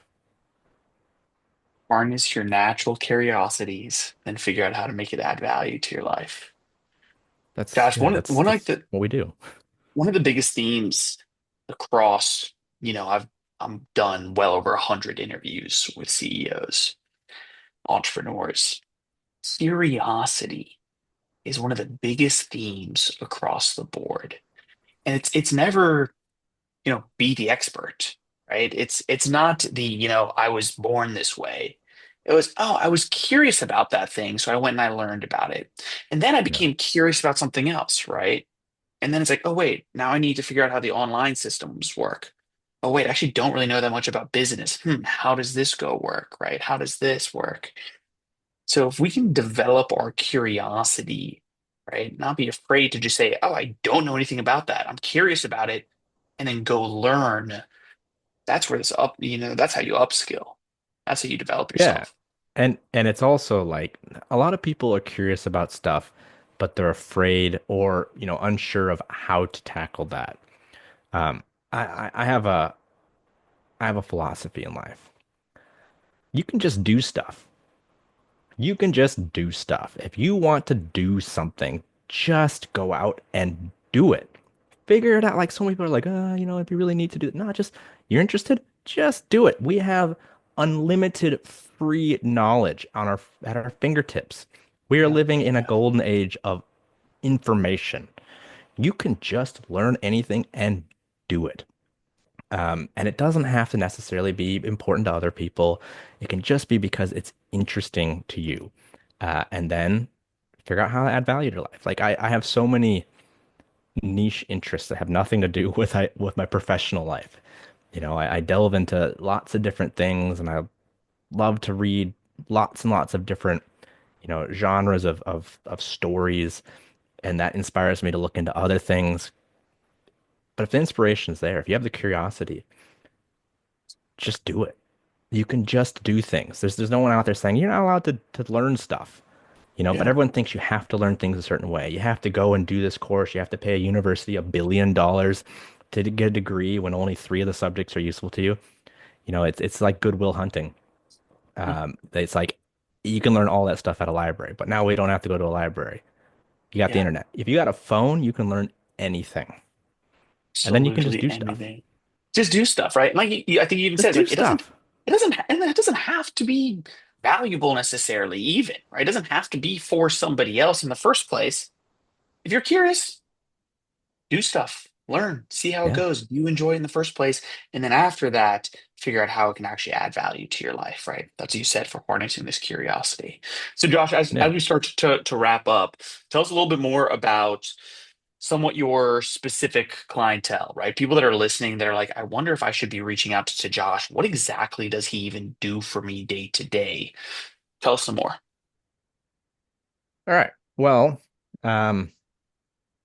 Harness your natural curiosities, then figure out how to make it add value to your life. That's Gosh, yeah, one like that's the what we do. one of the biggest themes across, I'm done well over 100 interviews with CEOs, entrepreneurs. Curiosity is one of the biggest themes across the board. And it's never, be the expert, right? It's not the, I was born this way. It was, oh, I was curious about that thing, so I went and I learned about it. And then I Yeah. became curious about something else, right? And then it's like, oh wait, now I need to figure out how the online systems work. Oh wait, I actually don't really know that much about business. How does this go work, right? How does this work? So if we can develop our curiosity, right, not be afraid to just say, oh, I don't know anything about that. I'm curious about it, and then go learn. That's where that's how you upskill. That's how you develop Yeah. yourself. And it's also like a lot of people are curious about stuff, but they're afraid or, unsure of how to tackle that. Um, I have a philosophy in life. You can just do stuff. You can just do stuff. If you want to do something, just go out and do it. Figure it out. Like some people are like, if you really need to do it. No, just you're interested, just do it. We have unlimited free knowledge at our fingertips. We are Yeah. living in a golden age of information. You can just learn anything and do it. And it doesn't have to necessarily be important to other people. It can just be because it's interesting to you. And then figure out how to add value to your life. Like I have so many niche interests that have nothing to do with my professional life. I delve into lots of different things and I love to read lots and lots of different, genres of stories. And that inspires me to look into other things. But if the inspiration's there, if you have the curiosity, just do it. You can just do things. There's no one out there saying you're not allowed to learn stuff. But Yeah. everyone thinks you have to learn things a certain way. You have to go and do this course. You have to pay a university $1 billion to get a degree when only three of the subjects are useful to you. It's like Goodwill Hunting. It's like you can learn all that stuff at a library, but now we don't have to go to a library. You got the Yeah. internet. If you got a phone, you can learn anything, and then you can just Absolutely do stuff. anything. Just do stuff, right? Like I think you even Just said, do like stuff. and it doesn't have to be valuable necessarily, even, right? It doesn't have to be for somebody else in the first place. If you're curious, do stuff. learn, see how it Yeah. goes. You enjoy it in the first place. And then after that, figure out how it can actually add value to your life, right? That's what you said for harnessing this curiosity. So, Josh, as Yeah. we start to wrap up, tell us a little bit more about somewhat your specific clientele, right? People that are listening that are like, I wonder if I should be reaching out to Josh. What exactly does he even do for me day to day? Tell us some more. All right. Well, um,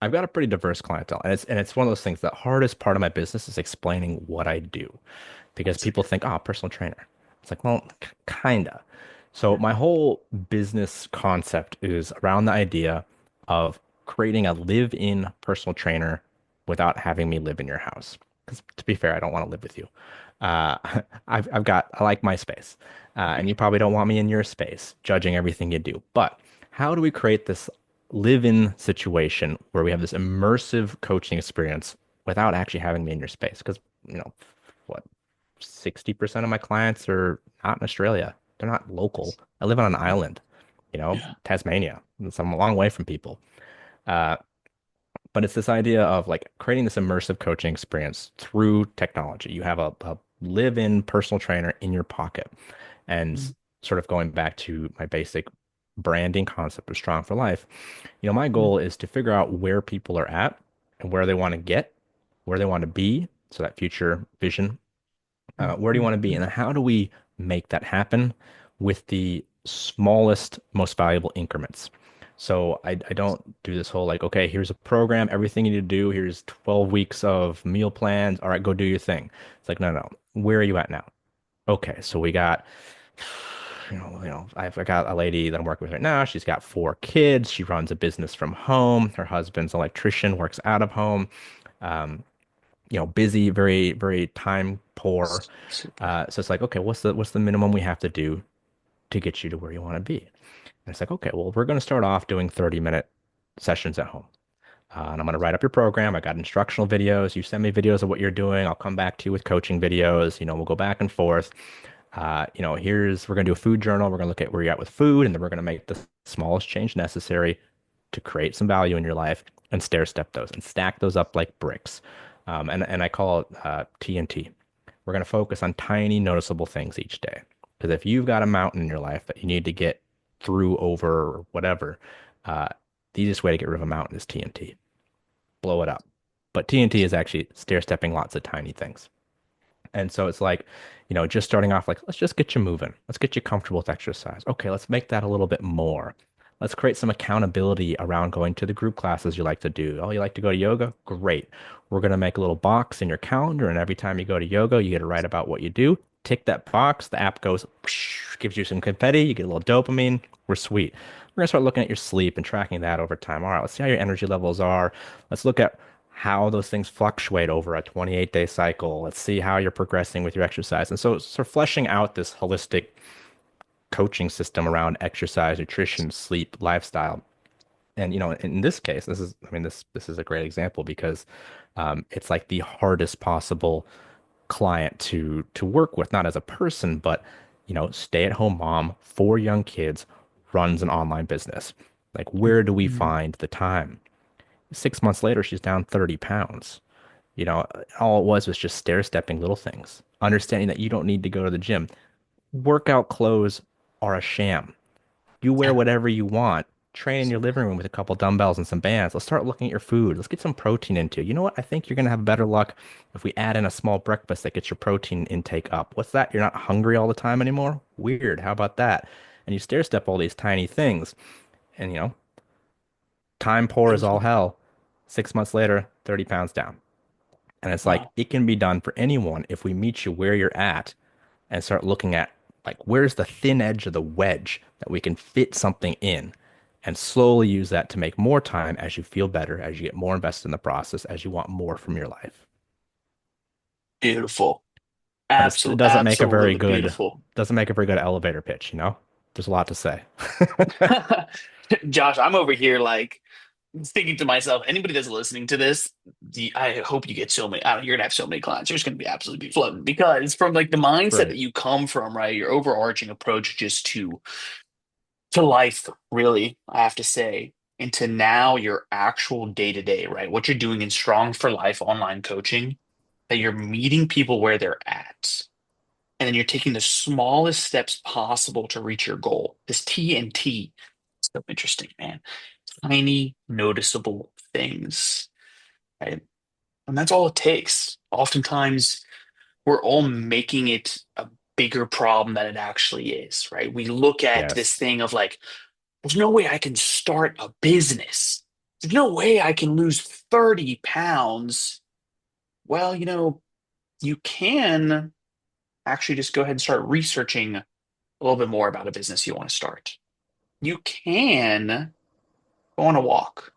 I've got a pretty diverse clientele, and it's one of those things. The hardest part of my business is explaining what I do, because people think, oh, personal trainer. It's like, well, kinda. So my whole business concept is around the idea of creating a live-in personal trainer without having me live in your house. Because to be fair, I don't want to live with you. Uh, I like my space, and you probably don't want me in your space, judging everything you do. But how do we create this live-in situation where we have this immersive coaching experience without actually having me in your space? Because, you know, what, 60% of my clients are not in Australia. They're not local. I live on an island, Yeah. Tasmania. So I'm a long way from people. Uh, but it's this idea of like creating this immersive coaching experience through technology. You have a live-in personal trainer in your pocket. And sort of going back to my basic branding concept of Strong for Life, my goal is to figure out where people are at and where they want to get, where they want to be. So that future vision, where do you want to be? And then how do we make that happen with the smallest, most valuable increments? So I don't do this whole like, okay, here's a program, everything you need to do. Here's 12 weeks of meal plans. All right, go do your thing. It's like, no, no. Where are you at now? Okay, so we got, I've got a lady that I'm working with right now. She's got 4 kids. She runs a business from home. Her husband's an electrician, works out of home. Um, busy, very, very time poor. Super. So it's like, okay, what's the minimum we have to do to get you to where you want to be? And it's like, okay, well, we're going to start off doing 30-minute sessions at home. And I'm going to write up your program. I got instructional videos. You send me videos of what you're doing. I'll come back to you with coaching videos. We'll go back and forth. We're going to do a food journal. We're going to look at where you're at with food, and then we're going to make the smallest change necessary to create some value in your life and stair step those and stack those up like bricks. And I call it TNT. We're going to focus on tiny, noticeable things each day. Because if you've got a mountain in your life that you need to get through, over, or whatever, uh, the easiest way to get rid of a mountain is TNT. Blow it up. But TNT is actually stair stepping lots of tiny things. And so it's like, just starting off like, let's just get you moving. Let's get you comfortable with exercise. Okay, let's make that a little bit more. Let's create some accountability around going to the group classes you like to do. Oh, you like to go to yoga? Great. We're going to make a little box in your calendar, and every time you go to yoga, you get to write about what you do. Tick that box. The app goes, whoosh, gives you some confetti. You get a little dopamine. We're sweet. We're going to start looking at your sleep and tracking that over time. All right, let's see how your energy levels are. Let's look at how those things fluctuate over a 28-day cycle. Let's see how you're progressing with your exercise. And so, sort of fleshing out this holistic coaching system around exercise, nutrition, sleep, lifestyle. And in this case, this is a great example because it's like the hardest possible client to work with, not as a person, but stay-at-home mom, 4 young kids, runs an online business. Like, where do we find the time? 6 months later, she's down 30 pounds. All it was just stair stepping little things, understanding that you don't need to go to the gym. Workout clothes are a sham. You wear whatever you want. Train in your living room with a couple dumbbells and some bands. Let's start looking at your food. Let's get some protein into. You know what? I think you're going to have better luck if we add in a small breakfast that gets your protein intake up. What's that? You're not hungry all the time anymore? Weird. How about that? And you stair step all these tiny things. And, time poor as all Beautiful. hell. 6 months later, 30 pounds down. And it's like Wow. it can be done for anyone if we meet you where you're at and start looking at like where's the thin edge of the wedge that we can fit something in and slowly use that to make more time as you feel better, as you get more invested in the process, as you want more from your life. Beautiful. But it Absolutely beautiful. doesn't make a very good elevator pitch, you know? There's a lot to say. Josh, I'm over here like thinking to myself, anybody that's listening to this, I hope you get so many. I don't, you're gonna have so many clients. You're just gonna be absolutely be flooding because from like the mindset that Great. you come from, right? Your overarching approach just to life, really, I have to say. into now your actual day to day, right? What you're doing in Strong for Life online coaching, that you're meeting people where they're at. And then you're taking the smallest steps possible to reach your goal. This T and T, so interesting, man. Tiny, noticeable things, right? And that's all it takes. Oftentimes, we're all making it a bigger problem than it actually is, right? We look at this Yes. thing of like, there's no way I can start a business. There's no way I can lose 30 pounds. Well, you can actually just go ahead and start researching a little bit more about a business you want to start. You can go on a walk,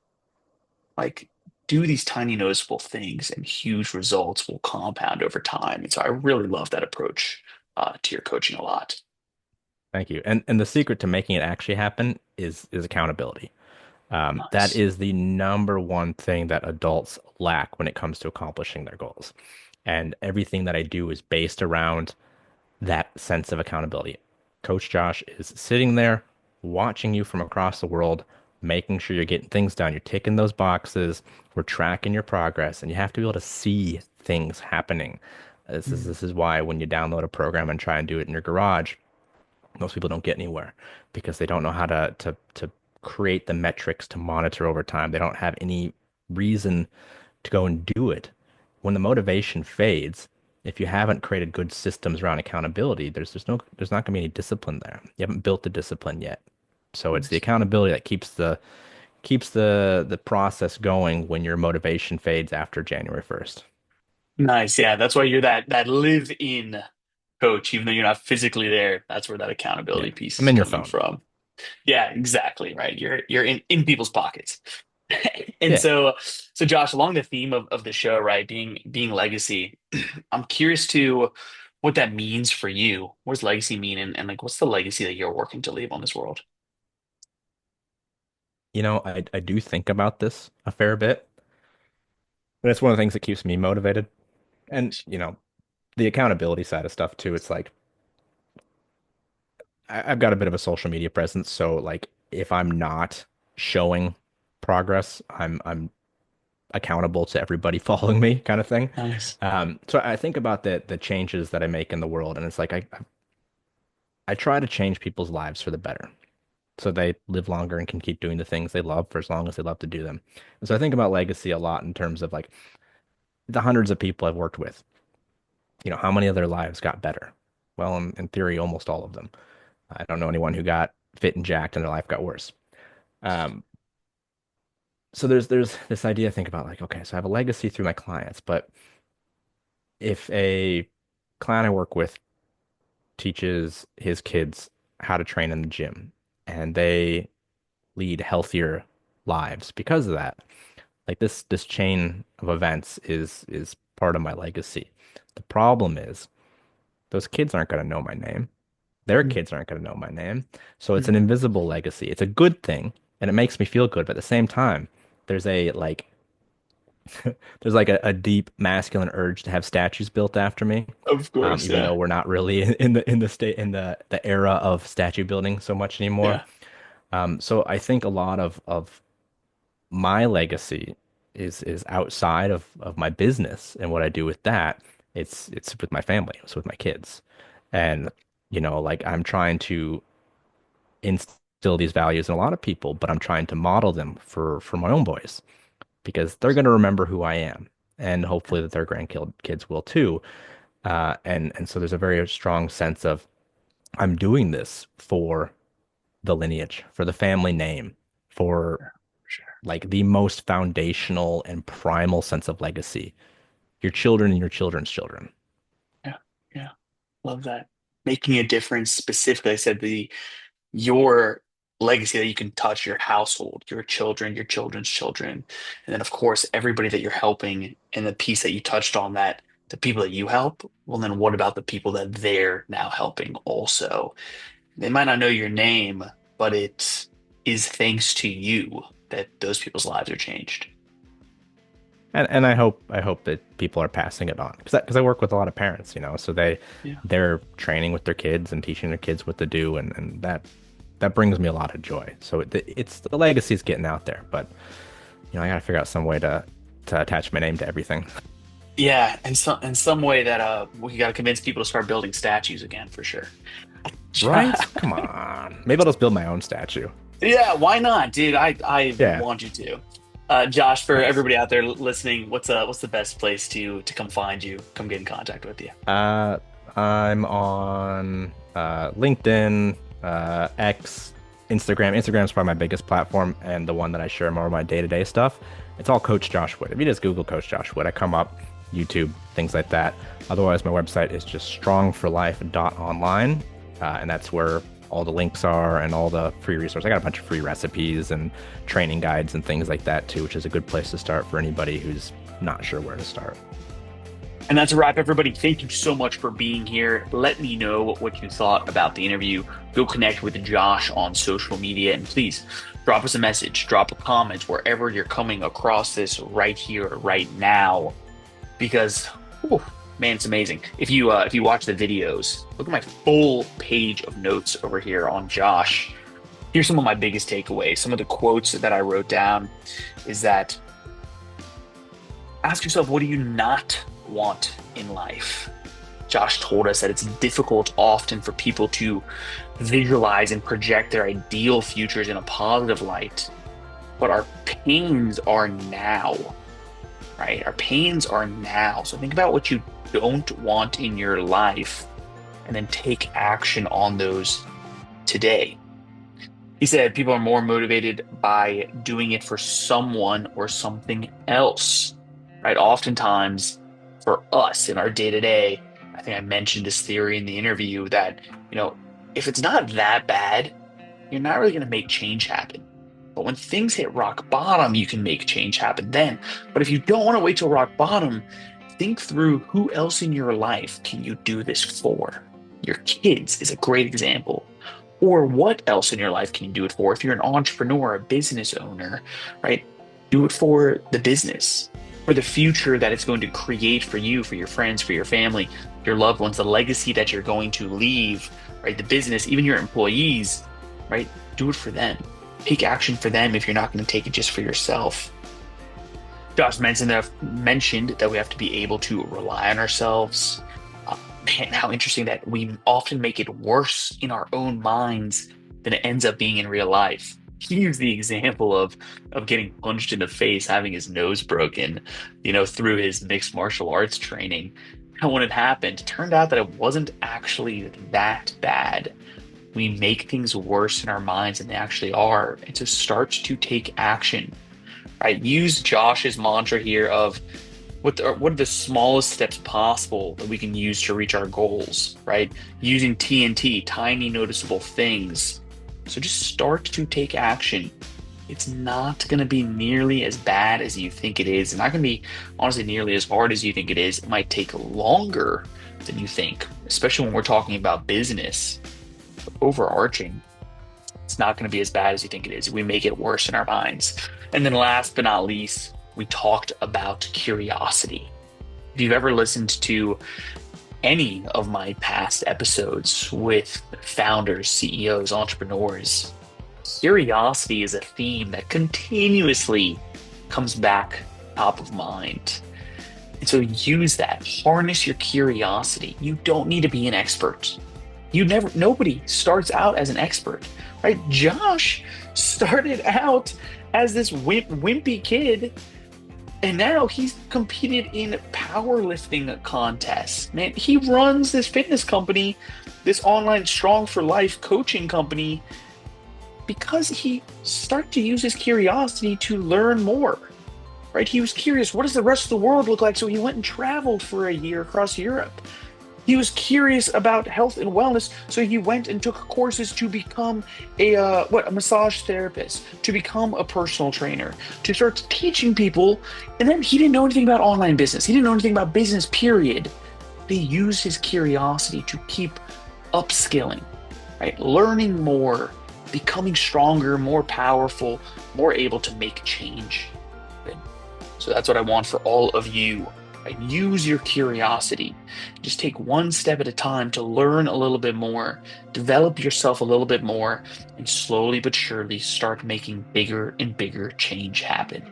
like do these tiny noticeable things, and huge results will compound over time. And so I really love that approach to your coaching a lot. Thank you. And the secret to making it actually happen is accountability. That Nice. is the number one thing that adults lack when it comes to accomplishing their goals. And everything that I do is based around that sense of accountability. Coach Josh is sitting there watching you from across the world, making sure you're getting things done. You're ticking those boxes. We're tracking your progress, and you have to be able to see things happening. Mm. This is why when you download a program and try and do it in your garage, most people don't get anywhere because they don't know how to create the metrics to monitor over time. They don't have any reason to go and do it. When the motivation fades, if you haven't created good systems around accountability, there's not going to be any discipline there. You haven't built the discipline yet. So it's the Nice. accountability that keeps the process going when your motivation fades after January 1st. Nice. Yeah, that's why you're that live-in coach, even though you're not physically there. That's where that Yeah. accountability piece I'm is in your coming phone. from. Yeah, exactly. Right. You're in people's pockets. And Yeah. so Josh, along the theme of the show, right, being legacy, I'm curious to what that means for you. What does legacy mean, and like what's the legacy that you're working to leave on this world? I do think about this a fair bit, and it's one of the things that keeps me motivated. And, the accountability side of stuff too. It's like I've got a bit of a social media presence, so like if I'm not showing progress, I'm accountable to everybody following me, kind of thing. Nice. So I think about the changes that I make in the world, and it's like I try to change people's lives for the better, so they live longer and can keep doing the things they love for as long as they love to do them. And so I think about legacy a lot in terms of like the hundreds of people I've worked with. How many of their lives got better? Well, in theory, almost all of them. I don't know anyone who got fit and jacked and their life got worse. Um, so there's this idea I think about like, okay, so I have a legacy through my clients, but if a client I work with teaches his kids how to train in the gym and they lead healthier lives because of that, like this chain of events is part of my legacy. The problem is those kids aren't going to know my name. Their Mm. kids aren't going to know my name. So it's an Mhm. invisible legacy. It's a good thing and it makes me feel good, but at the same time, there's a like there's like a deep masculine urge to have statues built after me. Of course, Even though yeah. we're not really in the state in the era of statue building so much anymore. Yeah. So I think a lot of my legacy is outside of my business and what I do with that. It's with my family, it's with my kids. And like I'm trying to instill these values in a lot of people, but I'm trying to model them for my own boys because they're going to remember who I am. And hopefully that their grandkids will too. And so there's a very strong sense of I'm doing this for the lineage, for the family name, for Yeah, for sure. like the most foundational and primal sense of legacy, your children and your children's children. Yeah. Yeah. Love that. Making a difference specifically, I said your legacy that you can touch your household, your children, your children's children, and then of course everybody that you're helping, and the piece that you touched on, that the people that you help, well then what about the people that they're now helping also? They might not know your name, but it is thanks to you that those people's lives are changed. And I hope that people are passing it on because I work with a lot of parents, so Yeah. they're training with their kids and teaching their kids what to do, and that brings me a lot of joy. So it's the legacy is getting out there, but I got to figure out some way to attach my name to everything. Yeah, in some way that we got to convince people to start building statues again for sure. Right? Come on. Maybe I'll just build my own statue. Yeah, why not, dude? I Yeah. want you to. Josh, for Nice. everybody out there listening, what's the best place to come find you, come get in contact with you? Uh, I'm on LinkedIn, X, Instagram. Instagram is probably my biggest platform and the one that I share more of my day-to-day stuff. It's all Coach Josh Wood. If you just Google Coach Josh Wood, I come up, YouTube, things like that. Otherwise, my website is just strongforlife.online, and that's where all the links are and all the free resources. I got a bunch of free recipes and training guides and things like that too, which is a good place to start for anybody who's not sure where to start. And that's a wrap, everybody. Thank you so much for being here. Let me know what you thought about the interview. Go connect with Josh on social media, and please drop us a message, drop a comment wherever you're coming across this right here, right now, because whew, man, it's amazing. If you watch the videos, look at my full page of notes over here on Josh. Here's some of my biggest takeaways. Some of the quotes that I wrote down is that ask yourself, what do you not want in life? Josh told us that it's difficult often for people to visualize and project their ideal futures in a positive light, but our pains are now, right? Our pains are now. So think about what you don't want in your life and then take action on those today. He said people are more motivated by doing it for someone or something else, right? Oftentimes, for us in our day to day, I think I mentioned this theory in the interview that, if it's not that bad, you're not really going to make change happen. But when things hit rock bottom, you can make change happen then. But if you don't want to wait till rock bottom, think through who else in your life can you do this for? Your kids is a great example. Or what else in your life can you do it for? If you're an entrepreneur, a business owner, right? Do it for the business, for the future that it's going to create for you, for your friends, for your family, your loved ones, the legacy that you're going to leave, right? The business, even your employees, right? Do it for them. Take action for them if you're not going to take it just for yourself. Josh mentioned that we have to be able to rely on ourselves. Man, how interesting that we often make it worse in our own minds than it ends up being in real life. He used the example of getting punched in the face, having his nose broken, through his mixed martial arts training. And when it happened, it turned out that it wasn't actually that bad. We make things worse in our minds than they actually are. And so start to take action. Right? Use Josh's mantra here of what are the smallest steps possible that we can use to reach our goals, right? Using TNT, tiny noticeable things. So just start to take action. It's not going to be nearly as bad as you think it is. It's not going to be, honestly, nearly as hard as you think it is. It might take longer than you think, especially when we're talking about business. But overarching, it's not going to be as bad as you think it is. We make it worse in our minds. And then last but not least, we talked about curiosity. If you've ever listened to any of my past episodes with founders, CEOs, entrepreneurs, curiosity is a theme that continuously comes back top of mind. And so use that, harness your curiosity. You don't need to be an expert. Nobody starts out as an expert, right? Josh started out as this wimpy kid, and now he's competed in powerlifting contests. Man, he runs this fitness company, this online Strong for Life coaching company, because he started to use his curiosity to learn more, right? He was curious, what does the rest of the world look like? So he went and traveled for a year across Europe. He was curious about health and wellness, so he went and took courses to become a massage therapist, to become a personal trainer, to start teaching people. And then he didn't know anything about online business. He didn't know anything about business, period. He used his curiosity to keep upskilling, right? Learning more, becoming stronger, more powerful, more able to make change. So that's what I want for all of you Right? Use your curiosity. Just take one step at a time to learn a little bit more, develop yourself a little bit more, and slowly but surely start making bigger and bigger change happen.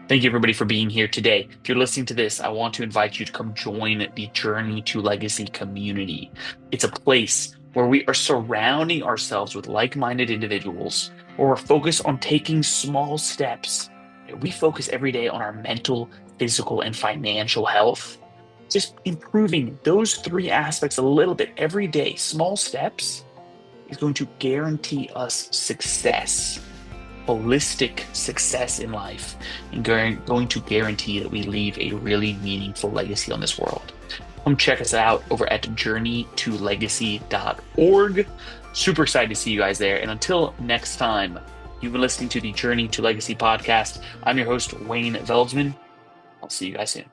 Thank you, everybody, for being here today. If you're listening to this, I want to invite you to come join the Journey to Legacy community. It's a place where we are surrounding ourselves with like-minded individuals, where we're focused on taking small steps. We focus every day on our mental, physical, and financial health. Just improving those three aspects a little bit every day, small steps, is going to guarantee us success, holistic success in life, and going to guarantee that we leave a really meaningful legacy on this world. Come check us out over at journeytolegacy.org. Super excited to see you guys there. And until next time, you've been listening to the Journey to Legacy podcast. I'm your host, Wayne Veldsman. I'll see you guys soon.